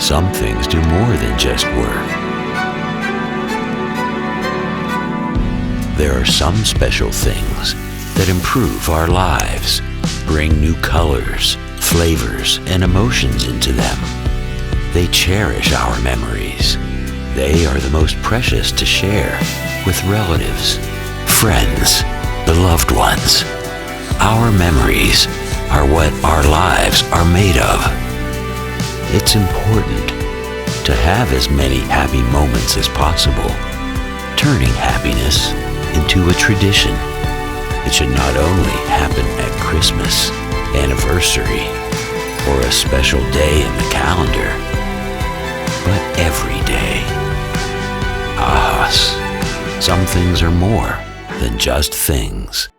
Some things do more than just work. There are some special things that improve our lives, bring new colors, flavors, and emotions into them. They cherish our memories. They are the most precious to share with relatives, friends, beloved ones. Our memories are what our lives are made of. It's important to have as many happy moments as possible, turning happiness into a tradition. It should not only happen at Christmas, anniversary, or a special day in the calendar, but every day. Ahos. Some things are more than just things.